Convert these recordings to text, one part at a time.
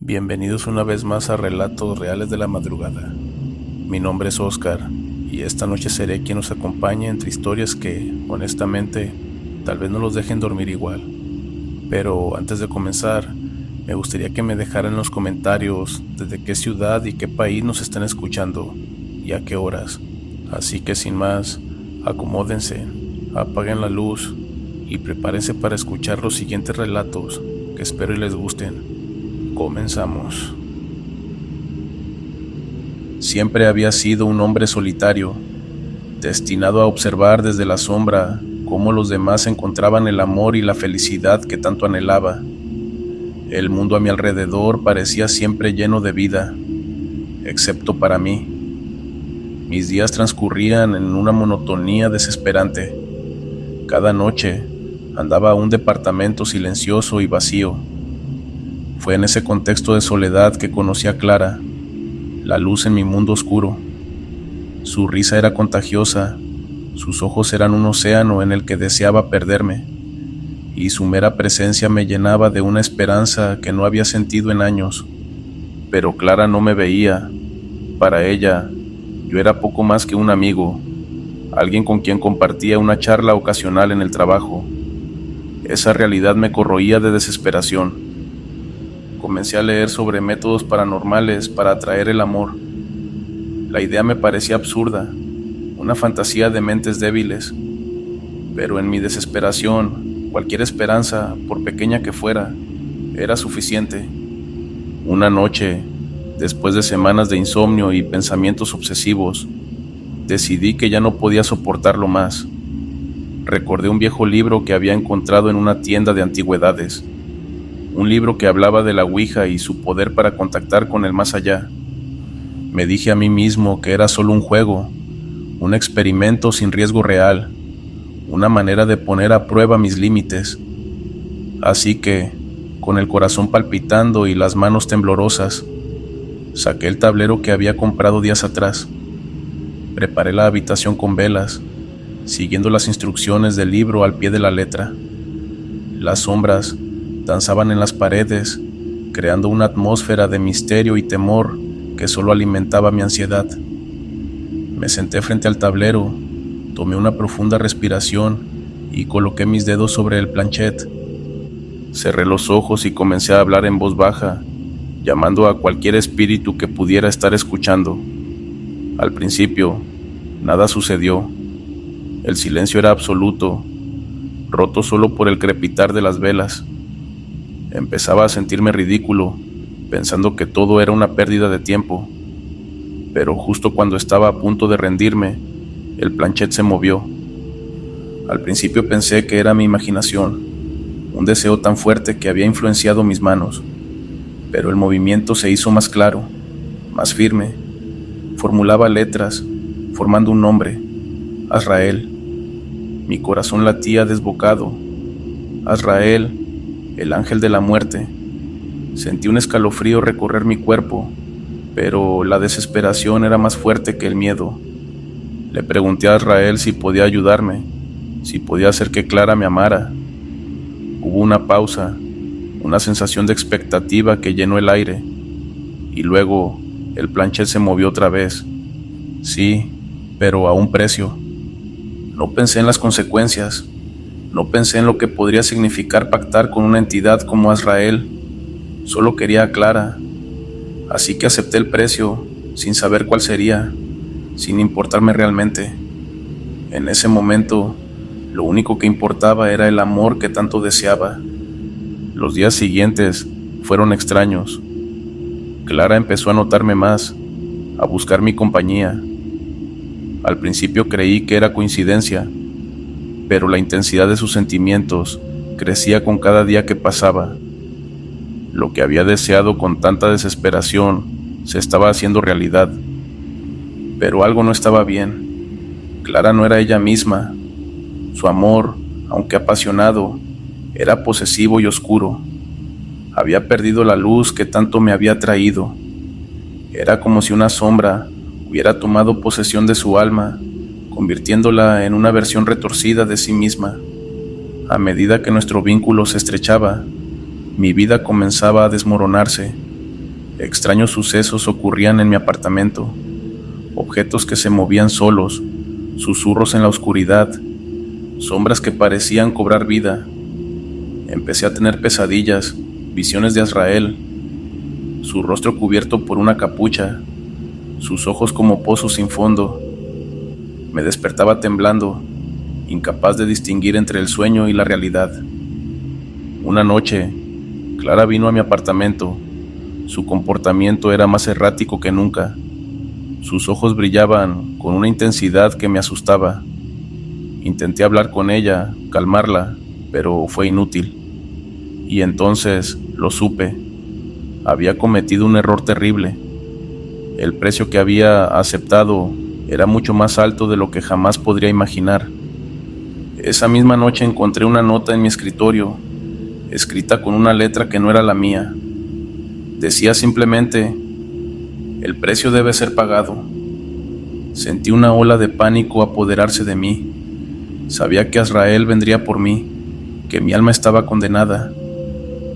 Bienvenidos una vez más a Relatos Reales de la Madrugada. Mi nombre es Oscar y esta noche seré quien nos acompañe entre historias que, honestamente, tal vez no los dejen dormir igual. Pero antes de comenzar, me gustaría que me dejaran en los comentarios desde qué ciudad y qué país nos están escuchando y a qué horas. Así que sin más, acomódense, apaguen la luz y prepárense para escuchar los siguientes relatos que espero y les gusten. Comenzamos. Siempre había sido un hombre solitario, destinado a observar desde la sombra cómo los demás encontraban el amor y la felicidad que tanto anhelaba. El mundo a mi alrededor parecía siempre lleno de vida, excepto para mí. Mis días transcurrían en una monotonía desesperante. Cada noche andaba a un departamento silencioso y vacío. Fue en ese contexto de soledad que conocí a Clara, la luz en mi mundo oscuro. Su risa era contagiosa, sus ojos eran un océano en el que deseaba perderme, y su mera presencia me llenaba de una esperanza que no había sentido en años. Pero Clara no me veía. Para ella, yo era poco más que un amigo, alguien con quien compartía una charla ocasional en el trabajo. Esa realidad me corroía de desesperación. Comencé a leer sobre métodos paranormales para atraer el amor. La idea me parecía absurda, una fantasía de mentes débiles, pero en mi desesperación, cualquier esperanza, por pequeña que fuera, era suficiente. Una noche, después de semanas de insomnio y pensamientos obsesivos, decidí que ya no podía soportarlo más. Recordé un viejo libro que había encontrado en una tienda de antigüedades. Un libro que hablaba de la Ouija y su poder para contactar con el más allá. Me dije a mí mismo que era solo un juego, un experimento sin riesgo real, una manera de poner a prueba mis límites. Así que, con el corazón palpitando y las manos temblorosas, saqué el tablero que había comprado días atrás. Preparé la habitación con velas, siguiendo las instrucciones del libro al pie de la letra. Las sombras danzaban en las paredes, creando una atmósfera de misterio y temor que solo alimentaba mi ansiedad. Me senté frente al tablero, tomé una profunda respiración y coloqué mis dedos sobre el planchet. Cerré los ojos y comencé a hablar en voz baja, llamando a cualquier espíritu que pudiera estar escuchando. Al principio, nada sucedió. El silencio era absoluto, roto solo por el crepitar de las velas. Empezaba a sentirme ridículo, pensando que todo era una pérdida de tiempo. Pero justo cuando estaba a punto de rendirme, el planchet se movió. Al principio pensé que era mi imaginación, un deseo tan fuerte que había influenciado mis manos. Pero el movimiento se hizo más claro, más firme. Formulaba letras, formando un nombre: Azrael. Mi corazón latía desbocado. Azrael, el ángel de la muerte. Sentí un escalofrío recorrer mi cuerpo, pero la desesperación era más fuerte que el miedo. Le pregunté a Azrael si podía ayudarme, si podía hacer que Clara me amara. Hubo una pausa, una sensación de expectativa que llenó el aire, y luego el planchet se movió otra vez. Sí, pero a un precio. No pensé en las consecuencias. No pensé en lo que podría significar pactar con una entidad como Azrael. Solo quería a Clara. Así que acepté el precio, sin saber cuál sería, sin importarme realmente. En ese momento, lo único que importaba era el amor que tanto deseaba. Los días siguientes fueron extraños. Clara empezó a notarme más, a buscar mi compañía. Al principio creí que era coincidencia, pero la intensidad de sus sentimientos crecía con cada día que pasaba. Lo que había deseado con tanta desesperación se estaba haciendo realidad. Pero algo no estaba bien. Clara no era ella misma. Su amor, aunque apasionado, era posesivo y oscuro. Había perdido la luz que tanto me había traído. Era como si una sombra hubiera tomado posesión de su alma, convirtiéndola en una versión retorcida de sí misma. A medida que nuestro vínculo se estrechaba, mi vida comenzaba a desmoronarse. Extraños sucesos ocurrían en mi apartamento, objetos que se movían solos, susurros en la oscuridad, sombras que parecían cobrar vida. Empecé a tener pesadillas, visiones de Azrael, su rostro cubierto por una capucha, sus ojos como pozos sin fondo. Me despertaba temblando, incapaz de distinguir entre el sueño y la realidad. Una noche, Clara vino a mi apartamento. Su comportamiento era más errático que nunca. Sus ojos brillaban con una intensidad que me asustaba. Intenté hablar con ella, calmarla, pero fue inútil. Y entonces lo supe. Había cometido un error terrible. El precio que había aceptado era mucho más alto de lo que jamás podría imaginar. Esa misma noche encontré una nota en mi escritorio, escrita con una letra que no era la mía. Decía simplemente: el precio debe ser pagado. Sentí una ola de pánico apoderarse de mí. Sabía que Azrael vendría por mí, que mi alma estaba condenada.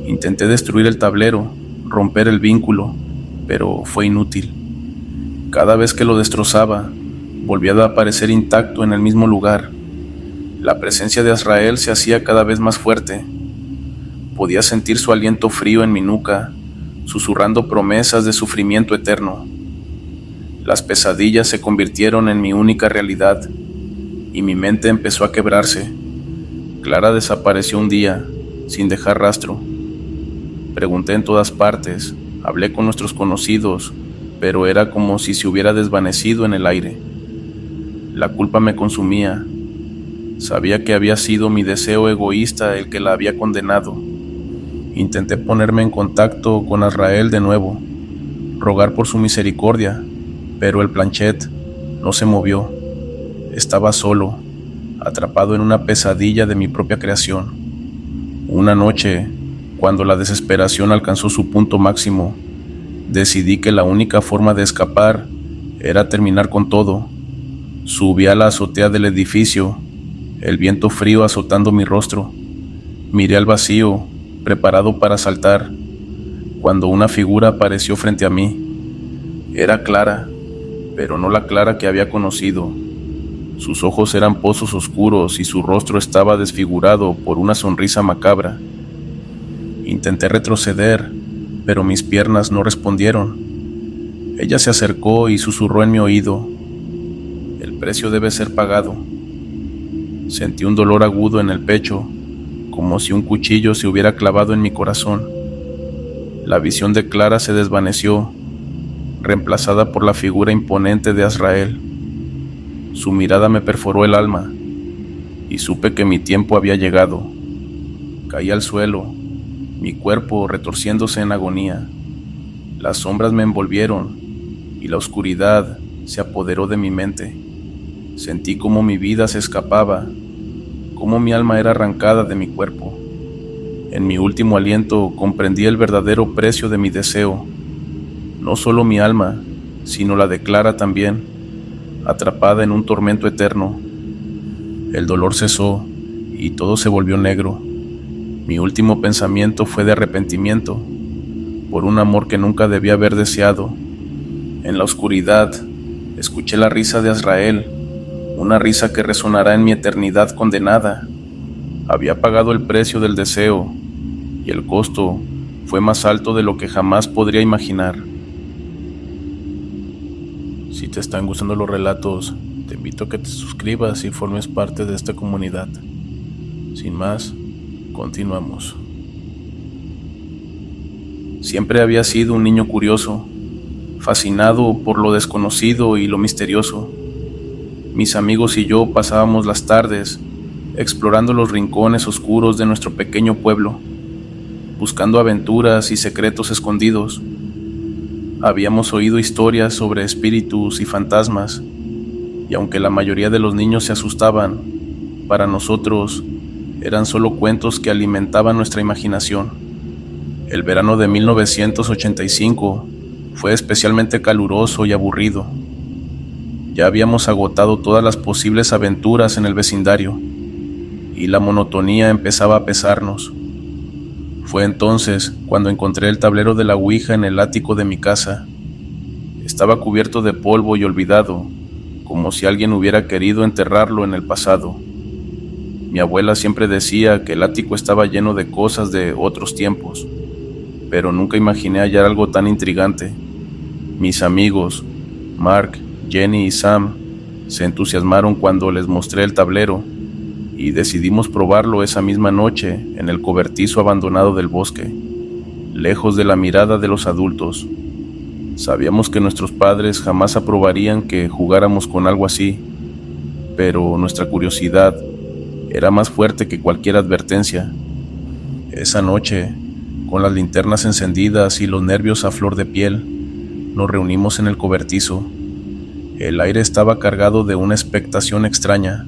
Intenté destruir el tablero, romper el vínculo, pero fue inútil. Cada vez que lo destrozaba, volvía a aparecer intacto en el mismo lugar. La presencia de Azrael se hacía cada vez más fuerte. Podía sentir su aliento frío en mi nuca, susurrando promesas de sufrimiento eterno. Las pesadillas se convirtieron en mi única realidad, y mi mente empezó a quebrarse. Clara desapareció un día, sin dejar rastro. Pregunté en todas partes, hablé con nuestros conocidos, pero era como si se hubiera desvanecido en el aire. La culpa me consumía. Sabía que había sido mi deseo egoísta el que la había condenado. Intenté ponerme en contacto con Azrael de nuevo, rogar por su misericordia, pero el planchet no se movió. Estaba solo, atrapado en una pesadilla de mi propia creación. Una noche, cuando la desesperación alcanzó su punto máximo, decidí que la única forma de escapar era terminar con todo. Subí a la azotea del edificio, el viento frío azotando mi rostro. Miré al vacío, preparado para saltar, cuando una figura apareció frente a mí. Era Clara, pero no la Clara que había conocido. Sus ojos eran pozos oscuros y su rostro estaba desfigurado por una sonrisa macabra. Intenté retroceder, pero mis piernas no respondieron. Ella se acercó y susurró en mi oído: el precio debe ser pagado. Sentí un dolor agudo en el pecho, como si un cuchillo se hubiera clavado en mi corazón. La visión de Clara se desvaneció, reemplazada por la figura imponente de Azrael. Su mirada me perforó el alma, y supe que mi tiempo había llegado. Caí al suelo, mi cuerpo retorciéndose en agonía. Las sombras me envolvieron, y la oscuridad se apoderó de mi mente. Sentí cómo mi vida se escapaba, cómo mi alma era arrancada de mi cuerpo. En mi último aliento comprendí el verdadero precio de mi deseo. No solo mi alma, sino la de Clara también, atrapada en un tormento eterno. El dolor cesó y todo se volvió negro. Mi último pensamiento fue de arrepentimiento, por un amor que nunca debía haber deseado. En la oscuridad, escuché la risa de Azrael, una risa que resonará en mi eternidad condenada. Había pagado el precio del deseo, y el costo fue más alto de lo que jamás podría imaginar. Si te están gustando los relatos, te invito a que te suscribas y formes parte de esta comunidad. Sin más, continuamos. Siempre había sido un niño curioso, fascinado por lo desconocido y lo misterioso. Mis amigos y yo pasábamos las tardes explorando los rincones oscuros de nuestro pequeño pueblo, buscando aventuras y secretos escondidos. Habíamos oído historias sobre espíritus y fantasmas, y aunque la mayoría de los niños se asustaban, para nosotros eran solo cuentos que alimentaban nuestra imaginación. El verano de 1985 fue especialmente caluroso y aburrido. Ya habíamos agotado todas las posibles aventuras en el vecindario, y la monotonía empezaba a pesarnos. Fue entonces cuando encontré el tablero de la Ouija en el ático de mi casa. Estaba cubierto de polvo y olvidado, como si alguien hubiera querido enterrarlo en el pasado. Mi abuela siempre decía que el ático estaba lleno de cosas de otros tiempos, pero nunca imaginé hallar algo tan intrigante. Mis amigos, Mark, Jenny y Sam, se entusiasmaron cuando les mostré el tablero y decidimos probarlo esa misma noche en el cobertizo abandonado del bosque, lejos de la mirada de los adultos. Sabíamos que nuestros padres jamás aprobarían que jugáramos con algo así, pero nuestra curiosidad era más fuerte que cualquier advertencia. Esa noche, con las linternas encendidas y los nervios a flor de piel, nos reunimos en el cobertizo. El aire estaba cargado de una expectación extraña,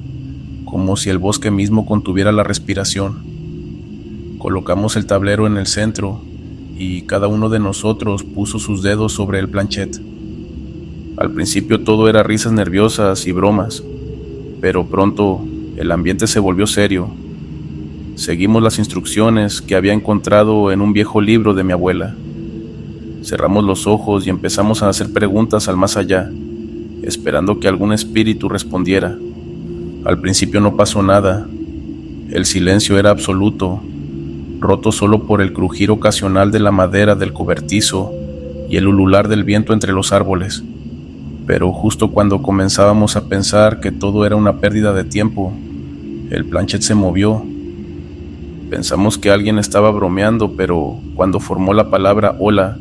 como si el bosque mismo contuviera la respiración. Colocamos el tablero en el centro y cada uno de nosotros puso sus dedos sobre el planchet. Al principio todo era risas nerviosas y bromas, pero pronto el ambiente se volvió serio. Seguimos las instrucciones que había encontrado en un viejo libro de mi abuela. Cerramos los ojos y empezamos a hacer preguntas al más allá, esperando que algún espíritu respondiera. Al principio no pasó nada. El silencio era absoluto, roto solo por el crujir ocasional de la madera del cobertizo y el ulular del viento entre los árboles. Pero justo cuando comenzábamos a pensar que todo era una pérdida de tiempo, el planchet se movió. Pensamos que alguien estaba bromeando, pero cuando formó la palabra hola,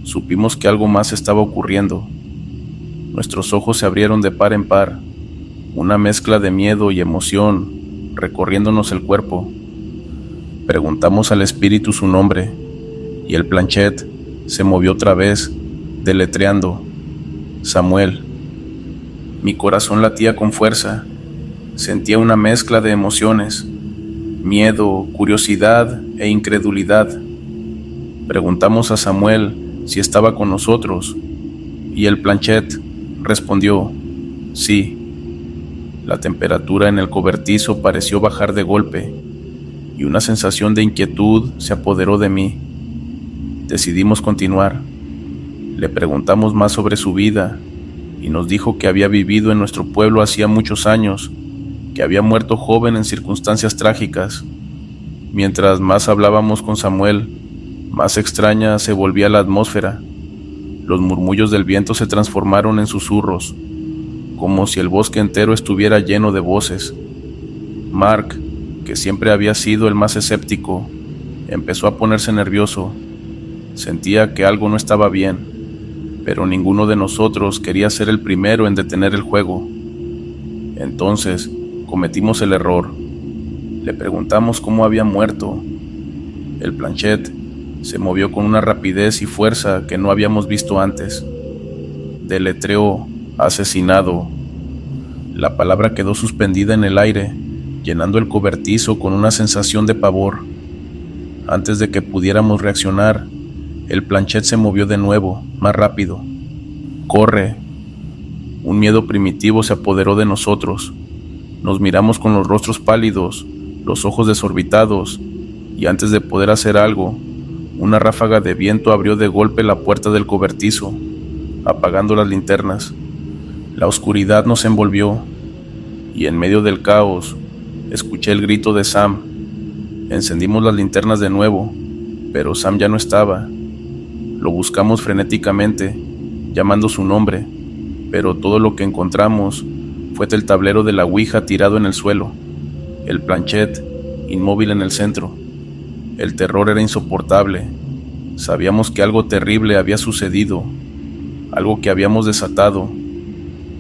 supimos que algo más estaba ocurriendo. Nuestros ojos se abrieron de par en par, una mezcla de miedo y emoción recorriéndonos el cuerpo. Preguntamos al espíritu su nombre, y el planchet se movió otra vez, deletreando: Samuel. Mi corazón latía con fuerza. Sentía una mezcla de emociones: miedo, curiosidad e incredulidad. Preguntamos a Samuel si estaba con nosotros, y el planchet respondió: sí. La temperatura en el cobertizo pareció bajar de golpe, y una sensación de inquietud se apoderó de mí. Decidimos continuar. Le preguntamos más sobre su vida, y nos dijo que había vivido en nuestro pueblo hacía muchos años, que había muerto joven en circunstancias trágicas. Mientras más hablábamos con Samuel, más extraña se volvía la atmósfera. Los murmullos del viento se transformaron en susurros, como si el bosque entero estuviera lleno de voces. Mark, que siempre había sido el más escéptico, empezó a ponerse nervioso. Sentía que algo no estaba bien, pero ninguno de nosotros quería ser el primero en detener el juego. Entonces, cometimos el error. Le preguntamos cómo había muerto. El planchet se movió con una rapidez y fuerza que no habíamos visto antes. Deletreó: asesinado. La palabra quedó suspendida en el aire, llenando el cobertizo con una sensación de pavor. Antes de que pudiéramos reaccionar, el planchet se movió de nuevo, más rápido. ¡Corre! Un miedo primitivo se apoderó de nosotros. Nos miramos con los rostros pálidos, los ojos desorbitados, y antes de poder hacer algo, una ráfaga de viento abrió de golpe la puerta del cobertizo, apagando las linternas. La oscuridad nos envolvió, y en medio del caos, escuché el grito de Sam. Encendimos las linternas de nuevo, pero Sam ya no estaba. Lo buscamos frenéticamente, llamando su nombre, pero todo lo que encontramos fue el tablero de la Ouija tirado en el suelo, el planchet inmóvil en el centro. El terror era insoportable. Sabíamos que algo terrible había sucedido, algo que habíamos desatado.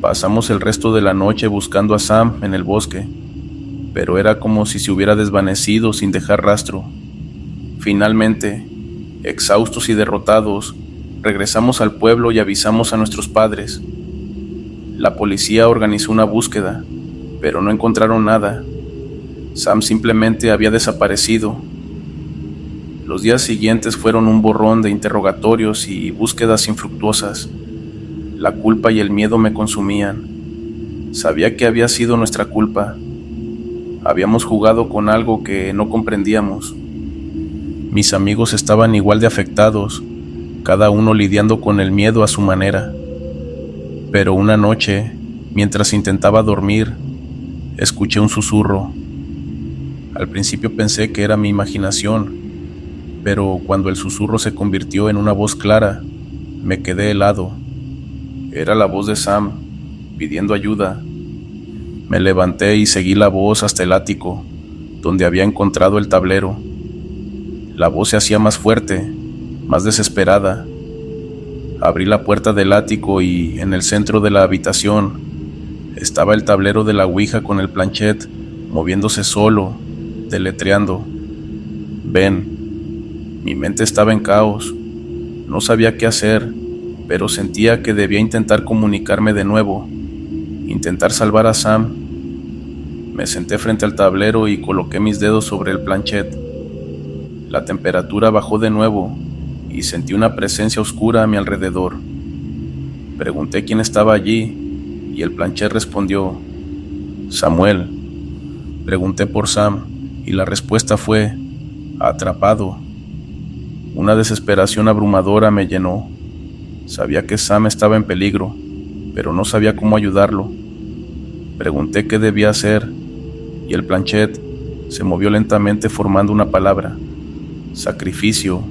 Pasamos el resto de la noche buscando a Sam en el bosque, pero era como si se hubiera desvanecido sin dejar rastro. Finalmente, exhaustos y derrotados, regresamos al pueblo y avisamos a nuestros padres. La policía organizó una búsqueda, pero no encontraron nada. Sam simplemente había desaparecido. Los días siguientes fueron un borrón de interrogatorios y búsquedas infructuosas. La culpa y el miedo me consumían. Sabía que había sido nuestra culpa. Habíamos jugado con algo que no comprendíamos. Mis amigos estaban igual de afectados, cada uno lidiando con el miedo a su manera. Pero una noche, mientras intentaba dormir, escuché un susurro. Al principio pensé que era mi imaginación, pero cuando el susurro se convirtió en una voz clara, me quedé helado. Era la voz de Sam, pidiendo ayuda. Me levanté y seguí la voz hasta el ático, donde había encontrado el tablero. La voz se hacía más fuerte, más desesperada. Abrí la puerta del ático y en el centro de la habitación estaba el tablero de la ouija con el planchet, moviéndose solo, deletreando. Ven. Mi mente estaba en caos. No sabía qué hacer, pero sentía que debía intentar comunicarme de nuevo, intentar salvar a Sam. Me senté frente al tablero y coloqué mis dedos sobre el planchet. La temperatura bajó de nuevo y sentí una presencia oscura a mi alrededor. Pregunté quién estaba allí y el planchet respondió: Samuel. Pregunté por Sam y la respuesta fue: atrapado. Una desesperación abrumadora me llenó. Sabía que Sam estaba en peligro, pero no sabía cómo ayudarlo. Pregunté qué debía hacer y el planchet se movió lentamente formando una palabra: sacrificio.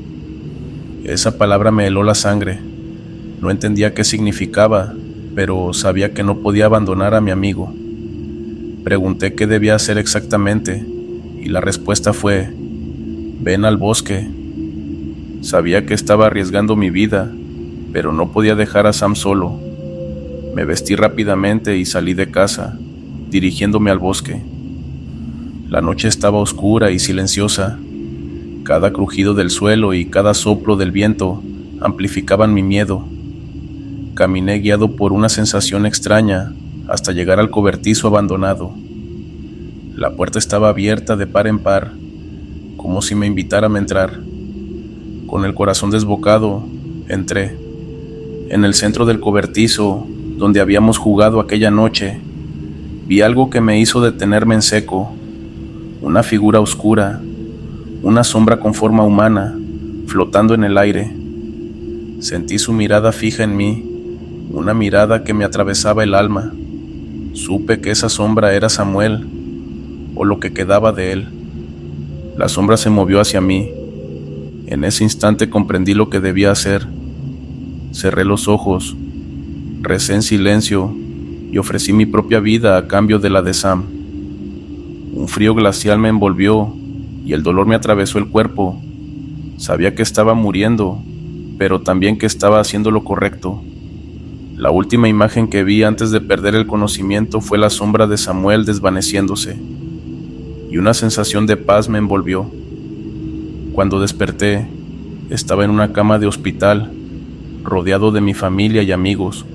Esa palabra me heló la sangre. No entendía qué significaba, pero sabía que no podía abandonar a mi amigo. Pregunté qué debía hacer exactamente y la respuesta fue: ven al bosque. Sabía que estaba arriesgando mi vida, pero no podía dejar a Sam solo. Me vestí rápidamente y salí de casa, dirigiéndome al bosque. La noche estaba oscura y silenciosa. Cada crujido del suelo y cada soplo del viento amplificaban mi miedo. Caminé guiado por una sensación extraña hasta llegar al cobertizo abandonado. La puerta estaba abierta de par en par, como si me invitaran a entrar. Con el corazón desbocado, entré. En el centro del cobertizo, donde habíamos jugado aquella noche, vi algo que me hizo detenerme en seco. Una figura oscura, una sombra con forma humana, flotando en el aire. Sentí su mirada fija en mí, una mirada que me atravesaba el alma. Supe que esa sombra era Samuel, o lo que quedaba de él. La sombra se movió hacia mí. En ese instante comprendí lo que debía hacer. Cerré los ojos, recé en silencio y ofrecí mi propia vida a cambio de la de Sam. Un frío glacial me envolvió y el dolor me atravesó el cuerpo. Sabía que estaba muriendo, pero también que estaba haciendo lo correcto. La última imagen que vi antes de perder el conocimiento fue la sombra de Samuel desvaneciéndose, y una sensación de paz me envolvió. Cuando desperté, estaba en una cama de hospital, rodeado de mi familia y amigos.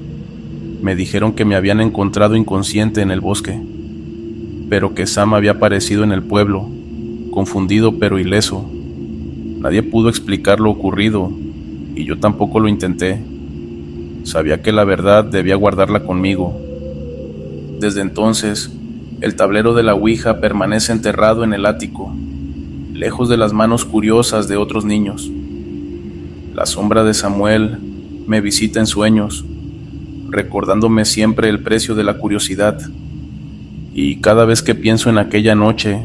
Me dijeron que me habían encontrado inconsciente en el bosque, pero que Sam había aparecido en el pueblo, confundido pero ileso. Nadie pudo explicar lo ocurrido, y yo tampoco lo intenté. Sabía que la verdad debía guardarla conmigo. Desde entonces, el tablero de la ouija permanece enterrado en el ático, lejos de las manos curiosas de otros niños. La sombra de Samuel me visita en sueños, recordándome siempre el precio de la curiosidad. Y cada vez que pienso en aquella noche,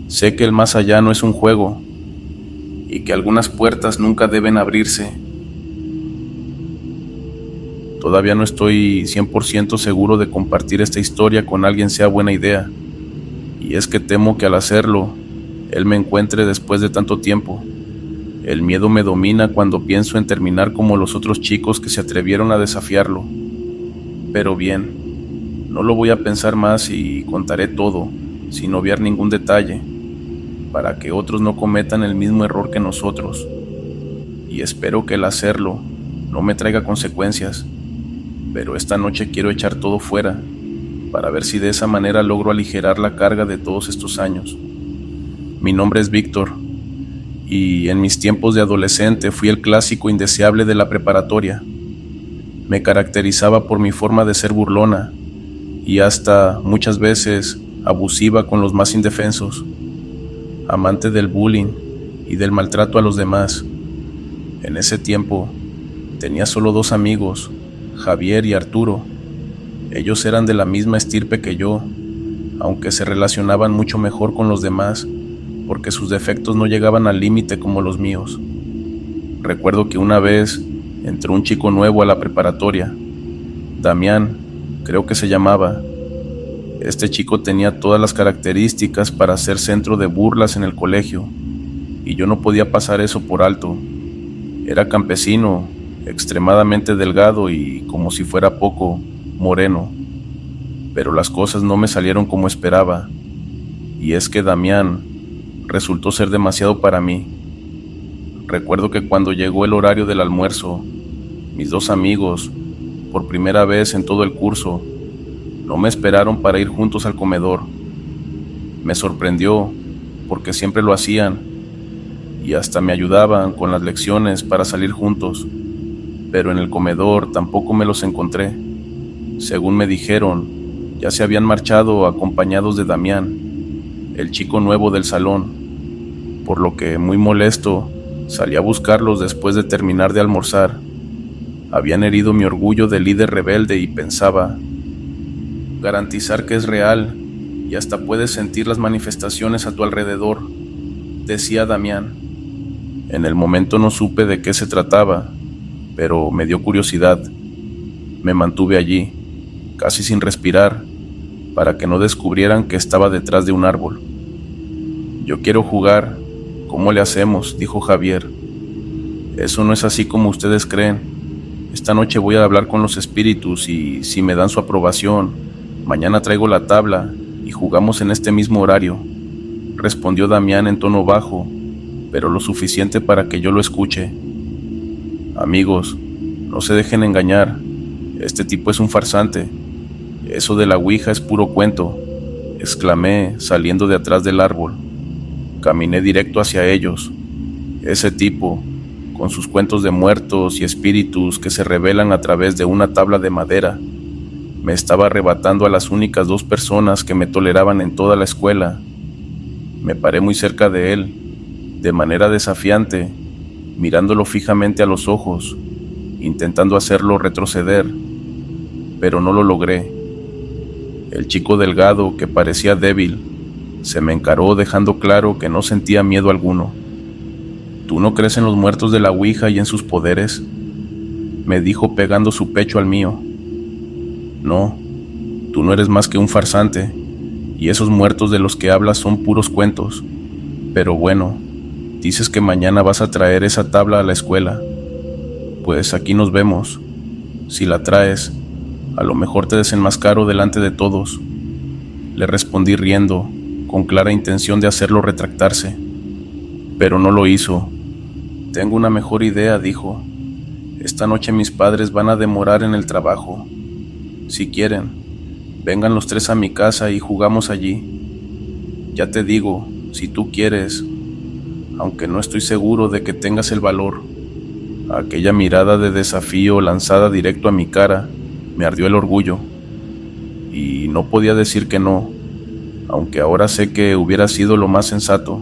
sé que el más allá no es un juego, y que algunas puertas nunca deben abrirse. Todavía no estoy 100% seguro de compartir esta historia con alguien sea buena idea, y es que temo que al hacerlo, él me encuentre después de tanto tiempo. El miedo me domina cuando pienso en terminar como los otros chicos que se atrevieron a desafiarlo. Pero bien, no lo voy a pensar más y contaré todo, sin obviar ningún detalle, para que otros no cometan el mismo error que nosotros. Y espero que el hacerlo no me traiga consecuencias, pero esta noche quiero echar todo fuera, para ver si de esa manera logro aligerar la carga de todos estos años. Mi nombre es Víctor, y en mis tiempos de adolescente fui el clásico indeseable de la preparatoria. Me caracterizaba por mi forma de ser burlona, y hasta, muchas veces, abusiva con los más indefensos. Amante del bullying, y del maltrato a los demás. En ese tiempo tenía solo 2 amigos, Javier y Arturo. Ellos eran de la misma estirpe que yo, aunque se relacionaban mucho mejor con los demás, porque sus defectos no llegaban al límite como los míos. Recuerdo que una vez entró un chico nuevo a la preparatoria, Damián, creo que se llamaba. Este chico tenía todas las características para ser centro de burlas en el colegio, y yo no podía pasar eso por alto. Era campesino, extremadamente delgado y, como si fuera poco, moreno. Pero las cosas no me salieron como esperaba, y es que Damián resultó ser demasiado para mí. Recuerdo que cuando llegó el horario del almuerzo, mis 2 amigos, por primera vez en todo el curso, no me esperaron para ir juntos al comedor. Me sorprendió, porque siempre lo hacían, y hasta me ayudaban con las lecciones para salir juntos, pero en el comedor tampoco me los encontré. Según me dijeron, ya se habían marchado acompañados de Damián, el chico nuevo del salón, por lo que, muy molesto, salí a buscarlos después de terminar de almorzar. Habían herido mi orgullo de líder rebelde y pensaba, garantizar que es real y hasta puedes sentir las manifestaciones a tu alrededor, decía Damián. En el momento no supe de qué se trataba, pero me dio curiosidad. Me mantuve allí, casi sin respirar, para que no descubrieran que estaba detrás de un árbol. Yo quiero jugar. ¿Cómo le hacemos?, dijo Javier. Eso no es así como ustedes creen. Esta noche voy a hablar con los espíritus y, si me dan su aprobación, mañana traigo la tabla y jugamos en este mismo horario, respondió Damián en tono bajo, pero lo suficiente para que yo lo escuche. Amigos, no se dejen engañar. Este tipo es un farsante. Eso de la ouija es puro cuento, exclamé saliendo de atrás del árbol. Caminé directo hacia ellos. Ese tipo, con sus cuentos de muertos y espíritus que se revelan a través de una tabla de madera, me estaba arrebatando a las únicas 2 personas que me toleraban en toda la escuela. Me paré muy cerca de él, de manera desafiante, mirándolo fijamente a los ojos, intentando hacerlo retroceder, pero no lo logré. El chico delgado, que parecía débil, se me encaró dejando claro que no sentía miedo alguno. ¿Tú no crees en los muertos de la ouija y en sus poderes?, me dijo pegando su pecho al mío. No, tú no eres más que un farsante, y esos muertos de los que hablas son puros cuentos. Pero bueno, dices que mañana vas a traer esa tabla a la escuela. Pues aquí nos vemos. Si la traes, a lo mejor te desenmascaro delante de todos, le respondí riendo, con clara intención de hacerlo retractarse. Pero no lo hizo. Tengo una mejor idea, dijo. Esta noche mis padres van a demorar en el trabajo. Si quieren, vengan los 3 a mi casa y jugamos allí. Ya te digo, si tú quieres, aunque no estoy seguro de que tengas el valor. Aquella mirada de desafío lanzada directo a mi cara me ardió el orgullo, y no podía decir que no, aunque ahora sé que hubiera sido lo más sensato.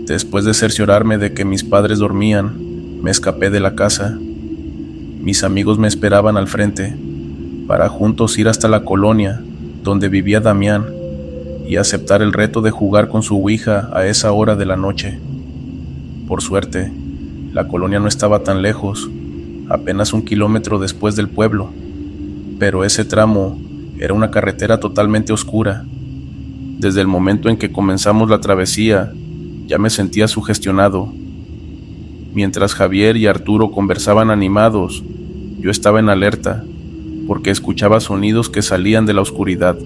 Después de cerciorarme de que mis padres dormían, me escapé de la casa. Mis amigos me esperaban al frente, para juntos ir hasta la colonia, donde vivía Damián, y aceptar el reto de jugar con su ouija a esa hora de la noche. Por suerte, la colonia no estaba tan lejos, apenas 1 kilómetro después del pueblo, pero ese tramo era una carretera totalmente oscura. Desde el momento en que comenzamos la travesía, ya me sentía sugestionado. Mientras Javier y Arturo conversaban animados, yo estaba en alerta, porque escuchaba sonidos que salían de la oscuridad.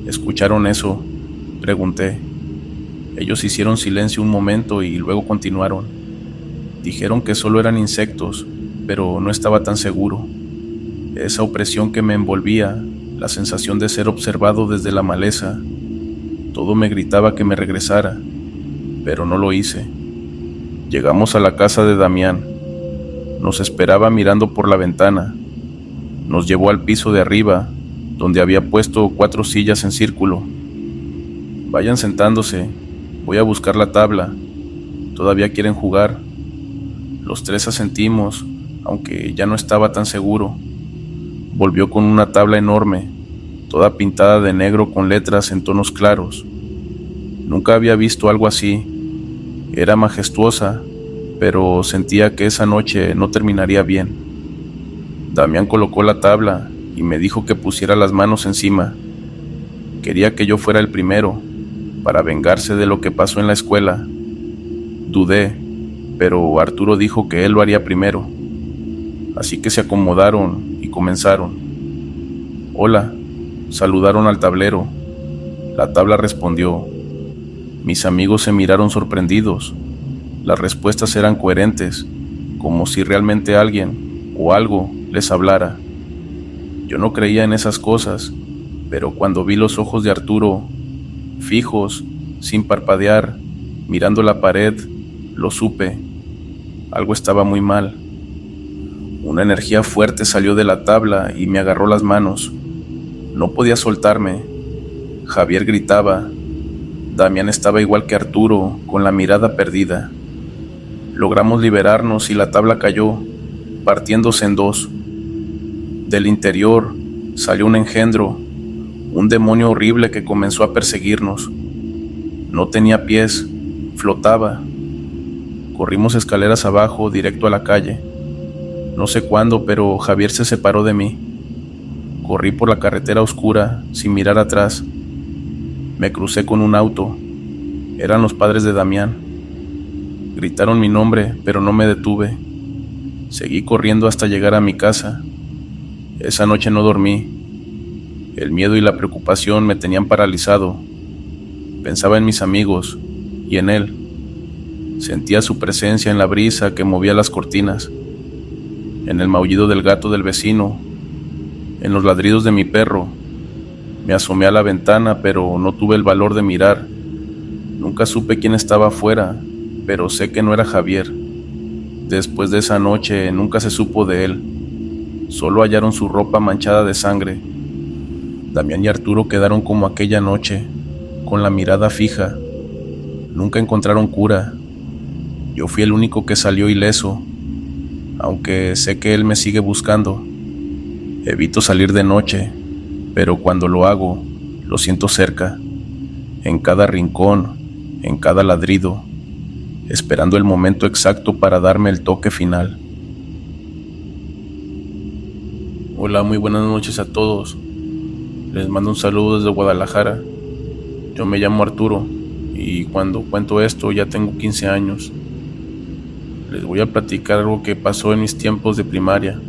¿Escucharon eso?, pregunté. Ellos hicieron silencio un momento y luego continuaron. Dijeron que solo eran insectos, pero no estaba tan seguro. Esa opresión que me envolvía, la sensación de ser observado desde la maleza, todo me gritaba que me regresara, pero no lo hice. Llegamos a la casa de Damián. Nos esperaba mirando por la ventana. Nos llevó al piso de arriba, donde había puesto 4 sillas en círculo. Vayan sentándose, Voy a buscar la tabla. ¿Todavía quieren jugar? Los tres asentimos, aunque ya no estaba tan seguro. Volvió con una tabla enorme, toda pintada de negro con letras en tonos claros. Nunca había visto algo así. Era majestuosa, pero sentía que esa noche no terminaría bien. Damián colocó la tabla y me dijo que pusiera las manos encima. Quería que yo fuera el primero, para vengarse de lo que pasó en la escuela. Dudé, pero Arturo dijo que él lo haría primero. Así que se acomodaron y comenzaron. Hola, saludaron al tablero. La tabla respondió. Mis amigos se miraron sorprendidos. Las respuestas eran coherentes, como si realmente alguien o algo les hablara. Yo no creía en esas cosas, pero cuando vi los ojos de Arturo, fijos, sin parpadear, mirando la pared, lo supe. Algo estaba muy mal. Una energía fuerte salió de la tabla y me agarró las manos. No podía soltarme. Javier gritaba. Damián estaba igual que Arturo, con la mirada perdida. Logramos liberarnos y la tabla cayó, partiéndose en dos. Del interior salió un engendro, un demonio horrible que comenzó a perseguirnos. No tenía pies, flotaba. Corrimos escaleras abajo, directo a la calle. No sé cuándo, pero Javier se separó de mí. Corrí por la carretera oscura, sin mirar atrás. Me crucé con un auto. Eran los padres de Damián. Gritaron mi nombre, pero no me detuve. Seguí corriendo hasta llegar a mi casa. Esa noche no dormí. El miedo y la preocupación me tenían paralizado. Pensaba en mis amigos y en él. Sentía su presencia en la brisa que movía las cortinas, en el maullido del gato del vecino, en los ladridos de mi perro. Me asomé a la ventana, pero no tuve el valor de mirar. Nunca supe quién estaba afuera, pero sé que no era Javier. Después de esa noche nunca se supo de él. Solo hallaron su ropa manchada de sangre. Damián y Arturo quedaron como aquella noche, con la mirada fija. Nunca encontraron cura. Yo fui el único que salió ileso, aunque sé que él me sigue buscando. Evito salir de noche, pero cuando lo hago, lo siento cerca, en cada rincón, en cada ladrido, esperando el momento exacto para darme el toque final. Hola, muy buenas noches a todos. Les mando un saludo desde Guadalajara. Yo me llamo Arturo y cuando cuento esto ya tengo 15 años. Les voy a platicar algo que pasó en mis tiempos de primaria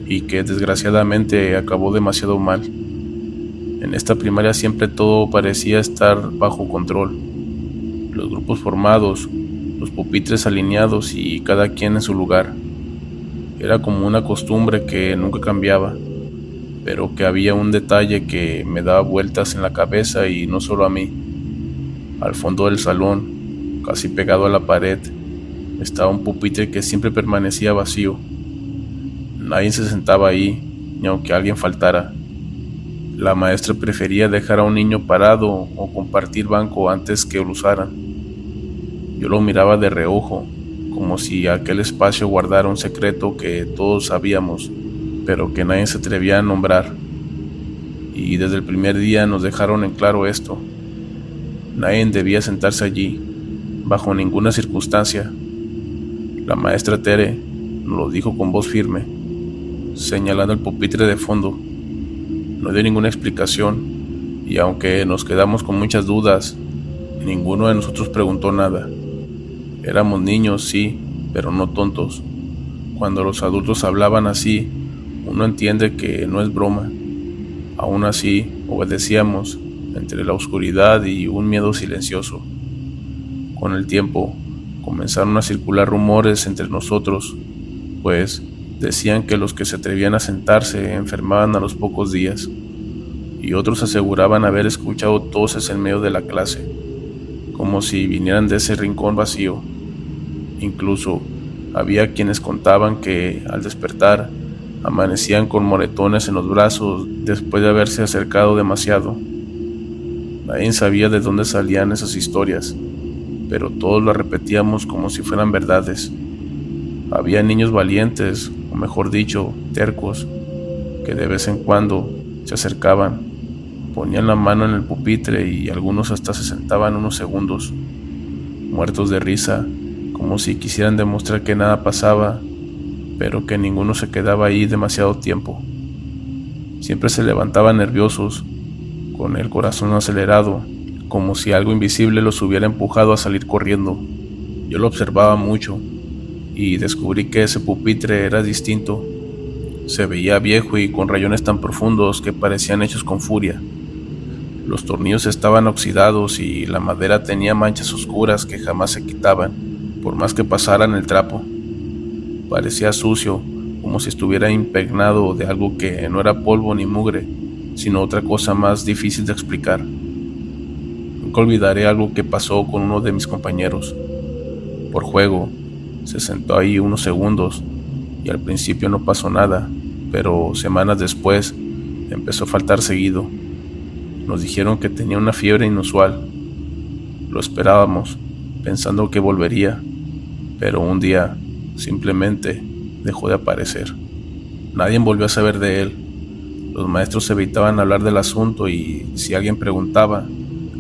y que desgraciadamente acabó demasiado mal. En esta primaria siempre todo parecía estar bajo control. Los grupos formados, los pupitres alineados y cada quien en su lugar. Era como una costumbre que nunca cambiaba, pero que había un detalle que me daba vueltas en la cabeza y no solo a mí. Al fondo del salón, casi pegado a la pared, estaba un pupitre que siempre permanecía vacío. Nadie se sentaba ahí, ni aunque alguien faltara. La maestra prefería dejar a un niño parado o compartir banco antes que lo usaran. Yo lo miraba de reojo, como si aquel espacio guardara un secreto que todos sabíamos, pero que nadie se atrevía a nombrar. Y desde el primer día nos dejaron en claro esto. Nadie debía sentarse allí, bajo ninguna circunstancia. La maestra Tere nos lo dijo con voz firme, señalando el pupitre de fondo. No dio ninguna explicación, y aunque nos quedamos con muchas dudas, ninguno de nosotros preguntó nada. Éramos niños, sí, pero no tontos. Cuando los adultos hablaban así, uno entiende que no es broma. Aún así, obedecíamos, entre la oscuridad y un miedo silencioso. Con el tiempo, comenzaron a circular rumores entre nosotros, pues decían que los que se atrevían a sentarse enfermaban a los pocos días, y otros aseguraban haber escuchado toses en medio de la clase, como si vinieran de ese rincón vacío. Incluso había quienes contaban que, al despertar, amanecían con moretones en los brazos después de haberse acercado demasiado. Nadie sabía de dónde salían esas historias, pero todos las repetíamos como si fueran verdades. Había niños valientes, o mejor dicho, tercos, que de vez en cuando se acercaban, ponían la mano en el pupitre y algunos hasta se sentaban unos segundos, muertos de risa, como si quisieran demostrar que nada pasaba, pero que ninguno se quedaba ahí demasiado tiempo. Siempre se levantaban nerviosos, con el corazón acelerado, como si algo invisible los hubiera empujado a salir corriendo. Yo lo observaba mucho y descubrí que ese pupitre era distinto. Se veía viejo y con rayones tan profundos que parecían hechos con furia. Los tornillos estaban oxidados y la madera tenía manchas oscuras que jamás se quitaban, por más que pasaran el trapo. Parecía sucio, como si estuviera impregnado de algo que no era polvo ni mugre, sino otra cosa más difícil de explicar. Nunca olvidaré algo que pasó con uno de mis compañeros. Por juego, se sentó ahí unos segundos y al principio no pasó nada, pero semanas después empezó a faltar seguido. Nos dijeron que tenía una fiebre inusual. Lo esperábamos, pensando que volvería, pero un día simplemente dejó de aparecer. Nadie volvió a saber de él. Los maestros evitaban hablar del asunto y si alguien preguntaba,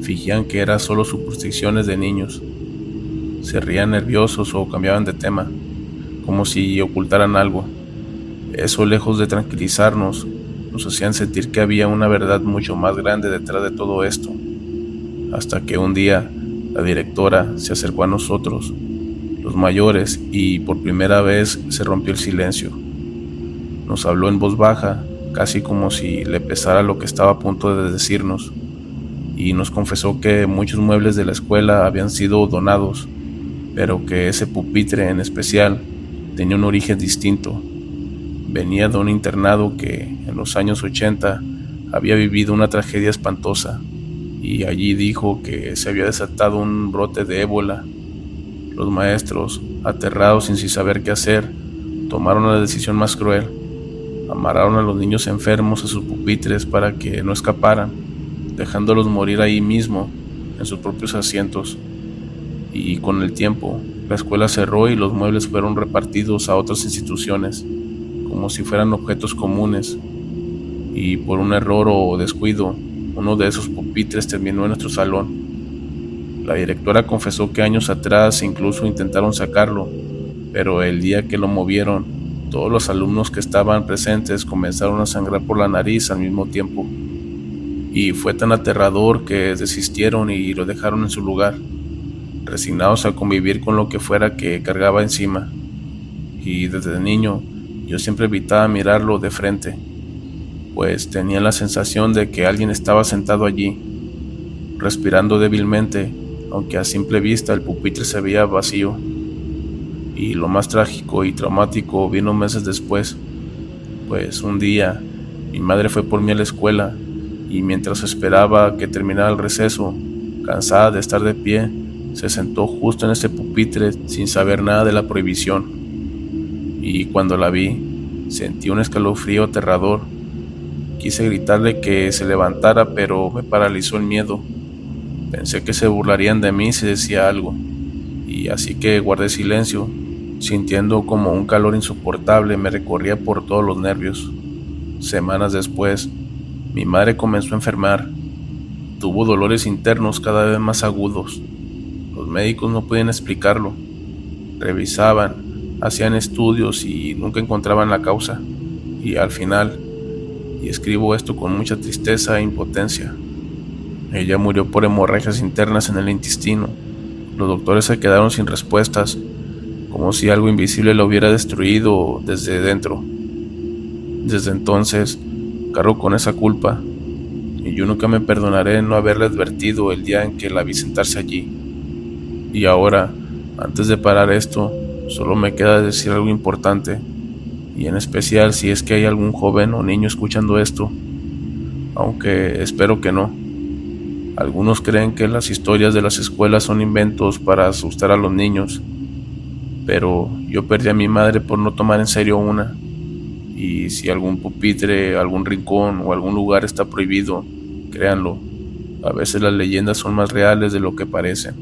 fingían que eran solo supersticiones de niños. Se reían nerviosos o cambiaban de tema, como si ocultaran algo. Eso, lejos de tranquilizarnos, nos hacían sentir que había una verdad mucho más grande detrás de todo esto. Hasta que un día la directora se acercó a nosotros, los mayores, y por primera vez se rompió el silencio. Nos habló en voz baja, casi como si le pesara lo que estaba a punto de decirnos, y nos confesó que muchos muebles de la escuela habían sido donados, pero que ese pupitre en especial tenía un origen distinto. Venía de un internado que en los años 80 había vivido una tragedia espantosa, y allí dijo que se había desatado un brote de ébola. Los maestros, aterrados y sin saber qué hacer, tomaron la decisión más cruel. Amarraron a los niños enfermos a sus pupitres para que no escaparan, dejándolos morir ahí mismo, en sus propios asientos. Y con el tiempo, la escuela cerró y los muebles fueron repartidos a otras instituciones, como si fueran objetos comunes. Y por un error o descuido, uno de esos pupitres terminó en nuestro salón. La directora confesó que años atrás incluso intentaron sacarlo, pero el día que lo movieron, todos los alumnos que estaban presentes comenzaron a sangrar por la nariz al mismo tiempo. Y fue tan aterrador que desistieron y lo dejaron en su lugar, resignados a convivir con lo que fuera que cargaba encima. Y desde niño yo siempre evitaba mirarlo de frente, pues tenía la sensación de que alguien estaba sentado allí, respirando débilmente, aunque a simple vista el pupitre se veía vacío. Y lo más trágico y traumático vino meses después, pues un día mi madre fue por mí a la escuela y mientras esperaba que terminara el receso, cansada de estar de pie, se sentó justo en ese pupitre sin saber nada de la prohibición. Y cuando la vi, sentí un escalofrío aterrador. Quise gritarle que se levantara, pero me paralizó el miedo. Pensé que se burlarían de mí si decía algo, y así que guardé silencio, sintiendo como un calor insoportable me recorría por todos los nervios. Semanas después, mi madre comenzó a enfermar. Tuvo dolores internos cada vez más agudos. Los médicos no podían explicarlo. Revisaban, hacían estudios y nunca encontraban la causa. Y al final, y escribo esto con mucha tristeza e impotencia, ella murió por hemorragias internas en el intestino. Los doctores se quedaron sin respuestas, como si algo invisible la hubiera destruido desde dentro. Desde entonces, cargo con esa culpa, y yo nunca me perdonaré no haberle advertido el día en que la vi sentarse allí. Y ahora, antes de parar esto, solo me queda decir algo importante, y en especial si es que hay algún joven o niño escuchando esto, aunque espero que no. Algunos creen que las historias de las escuelas son inventos para asustar a los niños, pero yo perdí a mi madre por no tomar en serio una, y si algún pupitre, algún rincón o algún lugar está prohibido, créanlo, a veces las leyendas son más reales de lo que parecen.